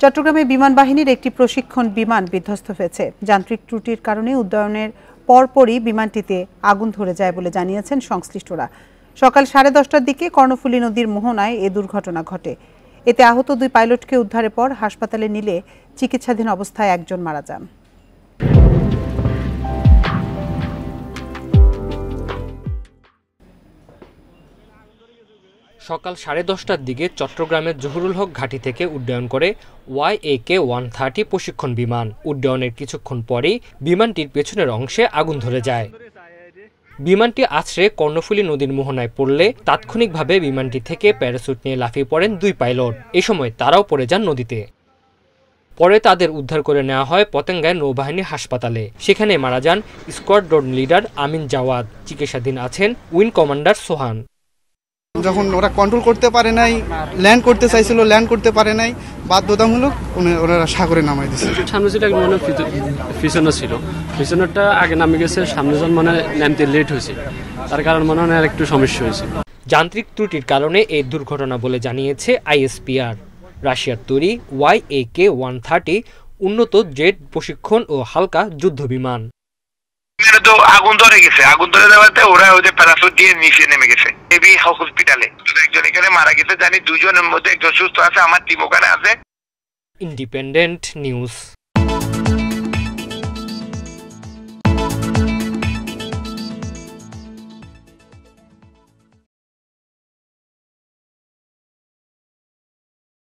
চট্টগ্রামে বিমান বাহিনীর একটি প্রশিক্ষণ বিমান বিধ্বস্ত হয়েছে। যান্ত্রিক ত্রুটির কারণে উড্ডয়নের পরপরই বিমানটিতে আগুন ধরে যায় বলে জানিয়েছেন সংশ্লিষ্টরা। সকাল 10:30টার দিকে কর্ণফুলী নদীর মোহনায় এ দুর্ঘটনা ঘটে। এতে আহত 2 পাইলটকে উদ্ধারের পর হাসপাতালে নিলে চিকিৎসাধীন অবস্থায় একজন মারা যান। সকাল 10:30টার দিকে চট্টগ্রামের জহুরুল হক ঘাঁটি থেকে উড্ডয়ন করে YAK-130 প্রশিক্ষণ বিমান। উড্ডয়নের কিছুক্ষণ পরেই বিমানটির পেছনের অংশে আগুন ধরে যায়। বিমানটি আছড়ে কর্ণফুলী নদীর মোহনায় পড়লে তাৎক্ষণিকভাবে বিমানটি থেকে প্যারাসুট নিয়ে লাফিয়ে পড়েন 2 পাইলট। এ সময় তারাও পড়ে যান নদীতে। পরে তাদের উদ্ধার করে নেওয়া হয় পতেঙ্গায় নৌবাহিনী হাসপাতালে। সেখানে মারা যান স্কোয়াড্রন লিডার আমিন জাওয়াদ। চিকিৎসাধীন আছেন উইং কমান্ডার সোহান। যখন ওরা কন্ট্রোল করতে পারে নাই, ল্যান্ড করতে চাইছিল, ল্যান্ড করতে পারে নাই, বাধ্যতামূলক ওরা সাগরে নামাই দিয়েছে। সামনে যেটা মনে পিছনে ছিল, পিছনেরটা আগে নামে গেছে, সামনে যখন মানে নামতে লেট হয়েছে, তার কারণ মনে হয় একটু সমস্যা হয়েছে। যান্ত্রিক ত্রুটির কারণে এই দুর্ঘটনা বলে জানিয়েছে ISPR। রাশিয়ার তৈরি YAK-130 উন্নত জেট প্রশিক্ষণ ও হালকা যুদ্ধ বিমান। তো আগুন ধরে গেছে, আগুন ধরে দেওয়াতে ওরা ওদের প্যারাসুট দিয়ে নিচে নেমে গেছে। এবি হসপিটালে একজন এখানে মারা গেছে, জানি 2 জনের মধ্যে একজন সুস্থ আছে, আমার টিম ওখানে আছে। Independent news.